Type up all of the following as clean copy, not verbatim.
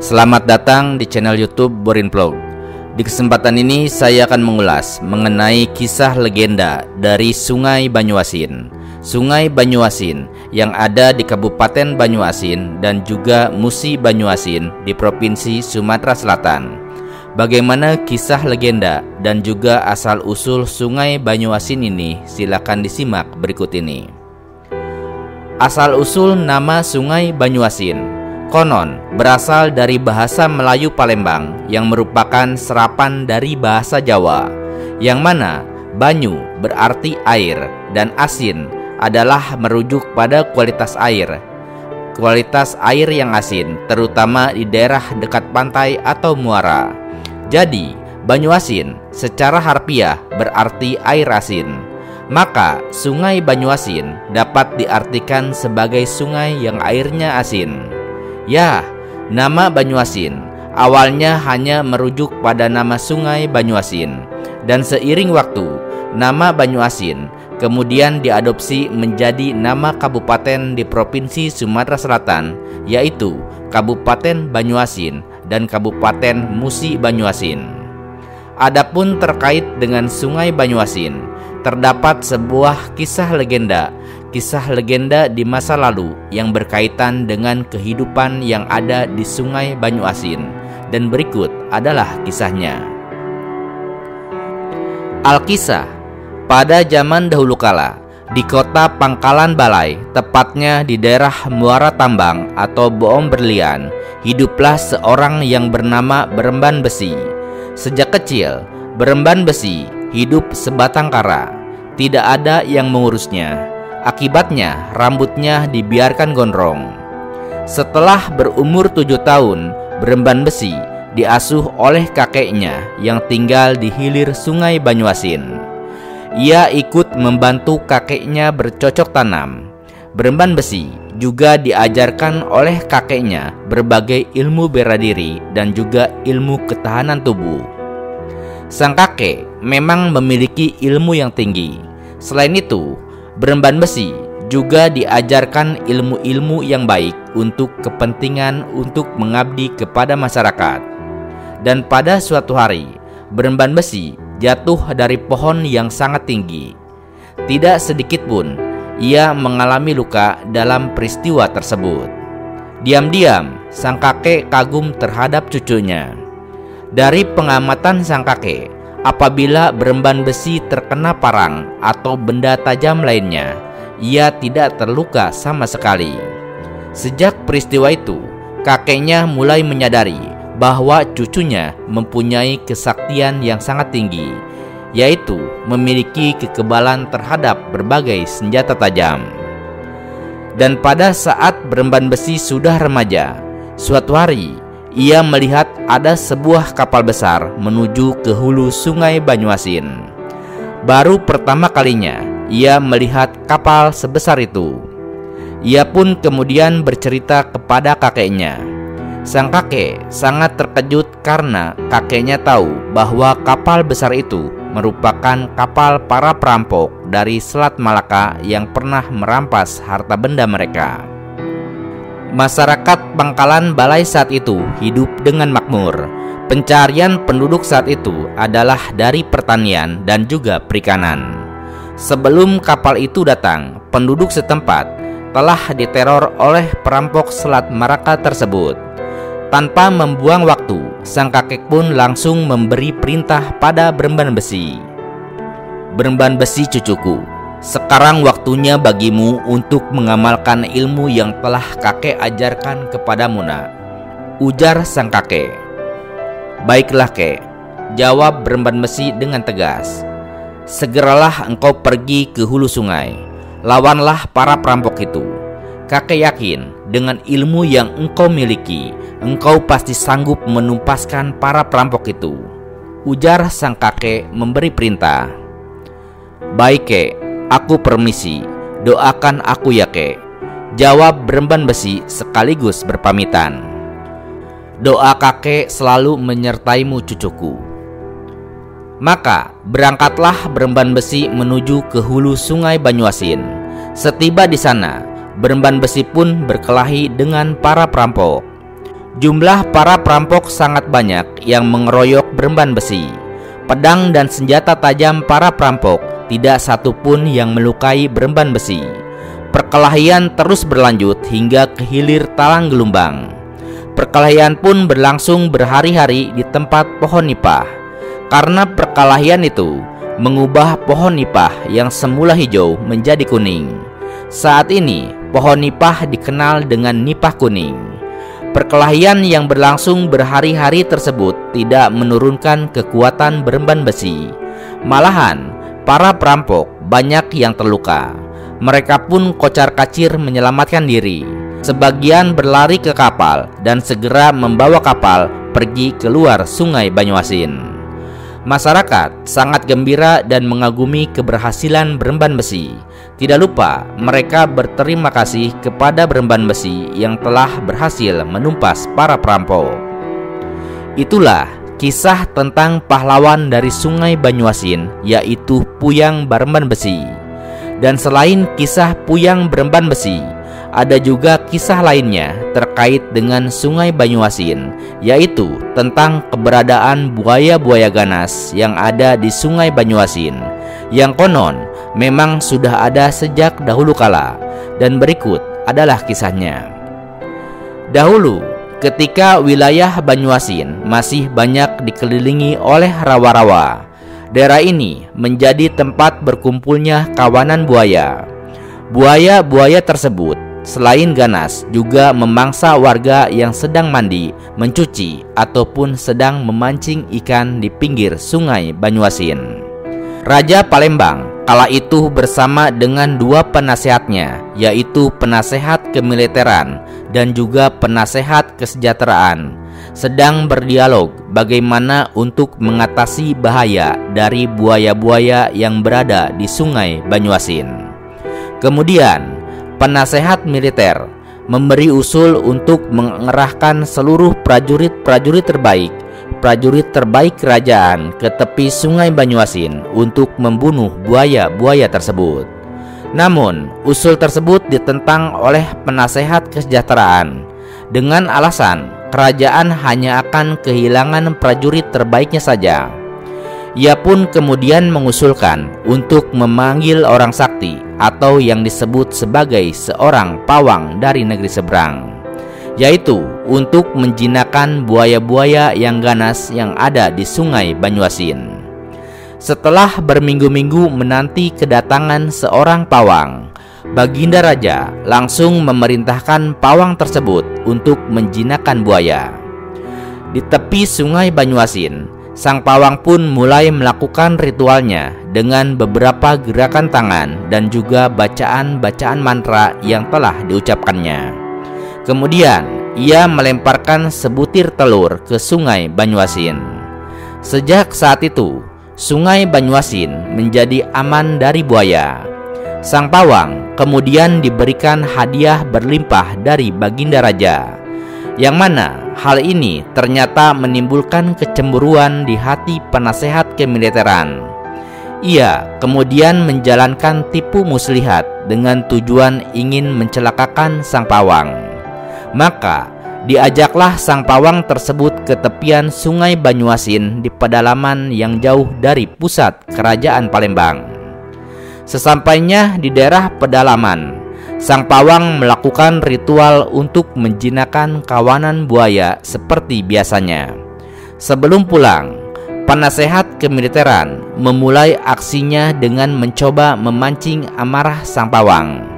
Selamat datang di channel YouTube Borin Vlog. Di kesempatan ini saya akan mengulas mengenai kisah legenda dari Sungai Banyuasin. Sungai Banyuasin yang ada di Kabupaten Banyuasin dan juga Musi Banyuasin di Provinsi Sumatera Selatan. Bagaimana kisah legenda dan juga asal-usul Sungai Banyuasin ini? Silakan disimak berikut ini. Asal-usul nama Sungai Banyuasin konon berasal dari bahasa Melayu Palembang yang merupakan serapan dari bahasa Jawa, yang mana banyu berarti air dan asin adalah merujuk pada kualitas air. Kualitas air yang asin terutama di daerah dekat pantai atau muara. Jadi Banyuasin secara harfiah berarti air asin. Maka Sungai Banyuasin dapat diartikan sebagai sungai yang airnya asin. Ya, nama Banyuasin awalnya hanya merujuk pada nama Sungai Banyuasin, dan seiring waktu nama Banyuasin kemudian diadopsi menjadi nama kabupaten di Provinsi Sumatera Selatan, yaitu Kabupaten Banyuasin dan Kabupaten Musi Banyuasin. Adapun terkait dengan Sungai Banyuasin, terdapat sebuah kisah legenda di masa lalu yang berkaitan dengan kehidupan yang ada di Sungai Banyuasin, dan berikut adalah kisahnya. Alkisah, pada zaman dahulu kala di kota Pangkalan Balai, tepatnya di daerah Muara Tambang atau Boom Berlian, hiduplah seorang yang bernama Beremban Besi. Sejak kecil, Beremban Besi hidup sebatang kara, tidak ada yang mengurusnya. Akibatnya rambutnya dibiarkan gondrong. Setelah berumur 7 tahun, Beremban Besi diasuh oleh kakeknya yang tinggal di hilir Sungai Banyuasin. Ia ikut membantu kakeknya bercocok tanam. Beremban Besi juga diajarkan oleh kakeknya berbagai ilmu bela diri dan juga ilmu ketahanan tubuh. Sang kakek memang memiliki ilmu yang tinggi. Selain itu, Beremban Besi juga diajarkan ilmu-ilmu yang baik untuk kepentingan untuk mengabdi kepada masyarakat. Dan pada suatu hari, Beremban Besi jatuh dari pohon yang sangat tinggi. Tidak sedikit pun ia mengalami luka dalam peristiwa tersebut. Diam-diam sang kakek kagum terhadap cucunya. Dari pengamatan sang kakek, apabila Beremban Besi terkena parang atau benda tajam lainnya, ia tidak terluka sama sekali. Sejak peristiwa itu, kakeknya mulai menyadari bahwa cucunya mempunyai kesaktian yang sangat tinggi, yaitu memiliki kekebalan terhadap berbagai senjata tajam. Dan pada saat Beremban Besi sudah remaja, suatu hari ia melihat ada sebuah kapal besar menuju ke hulu Sungai Banyuasin. Baru pertama kalinya ia melihat kapal sebesar itu. Ia pun kemudian bercerita kepada kakeknya. Sang kakek sangat terkejut karena kakeknya tahu bahwa kapal besar itu merupakan kapal para perampok dari Selat Malaka yang pernah merampas harta benda mereka. Masyarakat Pangkalan Balai saat itu hidup dengan makmur. Pencarian penduduk saat itu adalah dari pertanian dan juga perikanan. Sebelum kapal itu datang, penduduk setempat telah diteror oleh perampok Selat Malaka tersebut. Tanpa membuang waktu, sang kakek pun langsung memberi perintah pada Beremban Besi. Beremban Besi cucuku, sekarang waktunya bagimu untuk mengamalkan ilmu yang telah kakek ajarkan kepadamu, nak, ujar sang kakek. Baiklah kek, jawab Beremban Besi dengan tegas. Segeralah engkau pergi ke hulu sungai, lawanlah para perampok itu. Kakek yakin dengan ilmu yang engkau miliki, engkau pasti sanggup menumpaskan para perampok itu, ujar sang kakek memberi perintah. Baik kek, aku permisi, doakan aku ya kek, jawab Beremban Besi sekaligus berpamitan. Doa kakek selalu menyertaimu cucuku. Maka berangkatlah Beremban Besi menuju ke hulu Sungai Banyuasin. Setiba di sana, Beremban Besi pun berkelahi dengan para perampok. Jumlah para perampok sangat banyak yang mengeroyok beremban besi. Pedang dan senjata tajam para perampok tidak satu pun yang melukai beremban besi. Perkelahian terus berlanjut hingga ke hilir Talang Gelumbang. Perkelahian pun berlangsung berhari-hari di tempat pohon nipah. Karena perkelahian itu mengubah pohon nipah yang semula hijau menjadi kuning. Saat ini pohon nipah dikenal dengan nipah kuning. Perkelahian yang berlangsung berhari-hari tersebut tidak menurunkan kekuatan beremban besi. Malahan para perampok banyak yang terluka. Mereka pun kocar-kacir menyelamatkan diri. Sebagian berlari ke kapal dan segera membawa kapal pergi keluar Sungai Banyuasin. Masyarakat sangat gembira dan mengagumi keberhasilan beremban besi. Tidak lupa mereka berterima kasih kepada beremban besi yang telah berhasil menumpas para perampok. Itulah kisah tentang pahlawan dari Sungai Banyuasin, yaitu Puyang Beremban Besi. Dan selain kisah Puyang Beremban Besi, ada juga kisah lainnya terkait dengan Sungai Banyuasin, yaitu tentang keberadaan buaya-buaya ganas yang ada di Sungai Banyuasin, yang konon memang sudah ada sejak dahulu kala. Dan berikut adalah kisahnya. Dahulu, ketika wilayah Banyuasin masih banyak dikelilingi oleh rawa-rawa, daerah ini menjadi tempat berkumpulnya kawanan buaya. Buaya-buaya tersebut selain ganas juga memangsa warga yang sedang mandi, mencuci, ataupun sedang memancing ikan di pinggir Sungai Banyuasin. Raja Palembang kala itu bersama dengan dua penasehatnya, yaitu penasehat kemiliteran dan juga penasehat kesejahteraan, sedang berdialog bagaimana untuk mengatasi bahaya dari buaya-buaya yang berada di Sungai Banyuasin. Kemudian penasehat militer memberi usul untuk mengerahkan seluruh prajurit terbaik kerajaan ke tepi Sungai Banyuasin untuk membunuh buaya-buaya tersebut. Namun, usul tersebut ditentang oleh penasehat kesejahteraan dengan alasan kerajaan hanya akan kehilangan prajurit terbaiknya saja. Ia pun kemudian mengusulkan untuk memanggil orang sakti atau yang disebut sebagai seorang pawang dari negeri seberang, yaitu untuk menjinakkan buaya-buaya yang ganas yang ada di Sungai Banyuasin. Setelah berminggu-minggu menanti kedatangan seorang pawang, Baginda Raja langsung memerintahkan pawang tersebut untuk menjinakkan buaya. Di tepi Sungai Banyuasin, sang pawang pun mulai melakukan ritualnya dengan beberapa gerakan tangan dan juga bacaan-bacaan mantra yang telah diucapkannya. Kemudian ia melemparkan sebutir telur ke Sungai Banyuasin. Sejak saat itu, Sungai Banyuasin menjadi aman dari buaya. Sang pawang kemudian diberikan hadiah berlimpah dari Baginda Raja, yang mana hal ini ternyata menimbulkan kecemburuan di hati penasehat kemiliteran. Ia kemudian menjalankan tipu muslihat dengan tujuan ingin mencelakakan sang pawang. Maka diajaklah sang pawang tersebut ke tepian Sungai Banyuasin di pedalaman yang jauh dari pusat kerajaan Palembang. Sesampainya di daerah pedalaman, sang pawang melakukan ritual untuk menjinakkan kawanan buaya seperti biasanya. Sebelum pulang, penasehat kemiliteran memulai aksinya dengan mencoba memancing amarah sang pawang.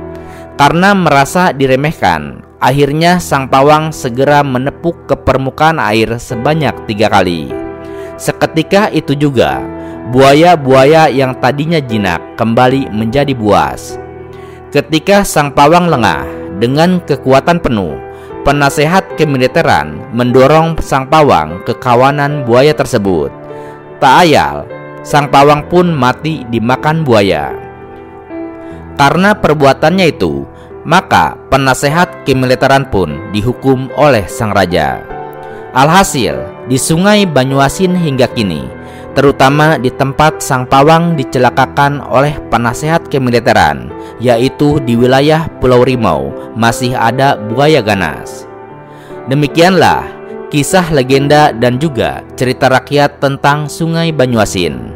Karena merasa diremehkan, akhirnya sang pawang segera menepuk ke permukaan air sebanyak 3 kali. Seketika itu juga, buaya-buaya yang tadinya jinak kembali menjadi buas. Ketika sang pawang lengah, dengan kekuatan penuh, penasehat kemiliteran mendorong sang pawang ke kawanan buaya tersebut. Tak ayal, sang pawang pun mati dimakan buaya. Karena perbuatannya itu, maka penasehat kemiliteran pun dihukum oleh sang raja. Alhasil, di Sungai Banyuasin hingga kini, terutama di tempat sang pawang dicelakakan oleh penasehat kemiliteran, yaitu di wilayah Pulau Rimau, masih ada buaya ganas. Demikianlah kisah legenda dan juga cerita rakyat tentang Sungai Banyuasin.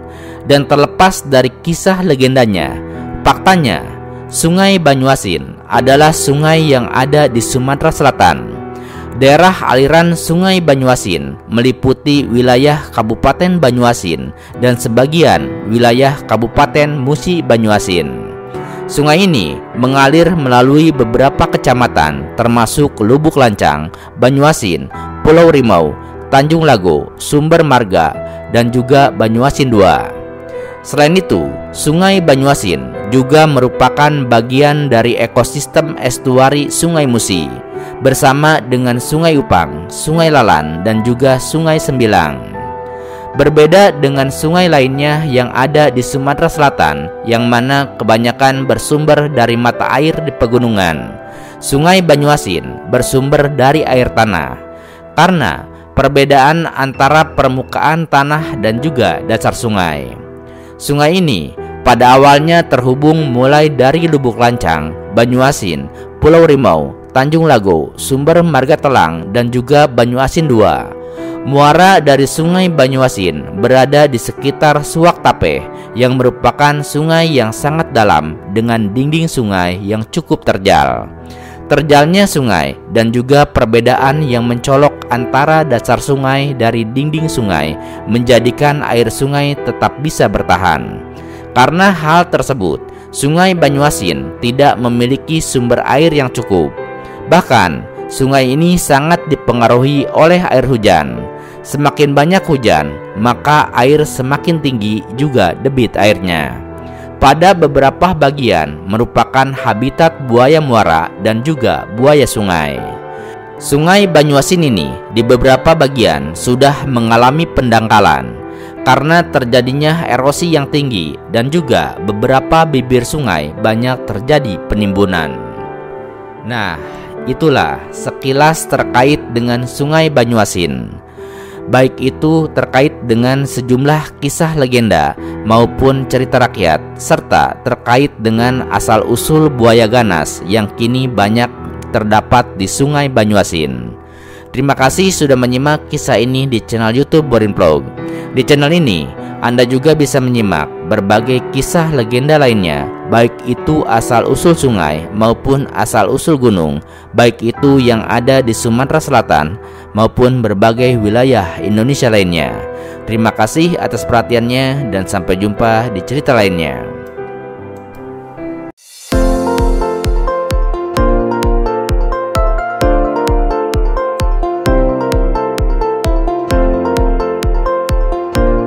Dan terlepas dari kisah legendanya, faktanya Sungai Banyuasin adalah sungai yang ada di Sumatera Selatan. Daerah aliran Sungai Banyuasin meliputi wilayah Kabupaten Banyuasin dan sebagian wilayah Kabupaten Musi Banyuasin. Sungai ini mengalir melalui beberapa kecamatan termasuk Lubuk Lancang, Banyuasin, Pulau Rimau, Tanjung Lago, Sumber Marga, dan juga Banyuasin II. Selain itu, Sungai Banyuasin juga merupakan bagian dari ekosistem estuari Sungai Musi bersama dengan Sungai Upang, Sungai Lalan, dan juga Sungai Sembilang. Berbeda dengan sungai lainnya yang ada di Sumatera Selatan, yang mana kebanyakan bersumber dari mata air di pegunungan, Sungai Banyuasin bersumber dari air tanah. Karena perbedaan antara permukaan tanah dan juga dasar sungai. Sungai ini pada awalnya terhubung mulai dari Lubuk Lancang, Banyuasin, Pulau Rimau, Tanjung Lago, Sumber Marga Telang, dan juga Banyuasin II. Muara dari Sungai Banyuasin berada di sekitar Suak Tapeh yang merupakan sungai yang sangat dalam dengan dinding sungai yang cukup terjal. Terjalnya sungai dan juga perbedaan yang mencolok antara dasar sungai dari dinding sungai menjadikan air sungai tetap bisa bertahan. Karena hal tersebut, Sungai Banyuasin tidak memiliki sumber air yang cukup. Bahkan, sungai ini sangat dipengaruhi oleh air hujan. Semakin banyak hujan, maka air semakin tinggi juga debit airnya. Pada beberapa bagian merupakan habitat buaya muara dan juga buaya sungai. Sungai Banyuasin ini di beberapa bagian sudah mengalami pendangkalan karena terjadinya erosi yang tinggi dan juga beberapa bibir sungai banyak terjadi penimbunan. Nah, itulah sekilas terkait dengan Sungai Banyuasin. Baik itu terkait dengan sejumlah kisah legenda maupun cerita rakyat, serta terkait dengan asal-usul buaya ganas yang kini banyak terdapat di Sungai Banyuasin. Terima kasih sudah menyimak kisah ini di channel YouTube Borin Vlog. Di channel ini, Anda juga bisa menyimak berbagai kisah legenda lainnya, baik itu asal-usul sungai maupun asal-usul gunung, baik itu yang ada di Sumatera Selatan maupun berbagai wilayah Indonesia lainnya. Terima kasih atas perhatiannya dan sampai jumpa di cerita lainnya.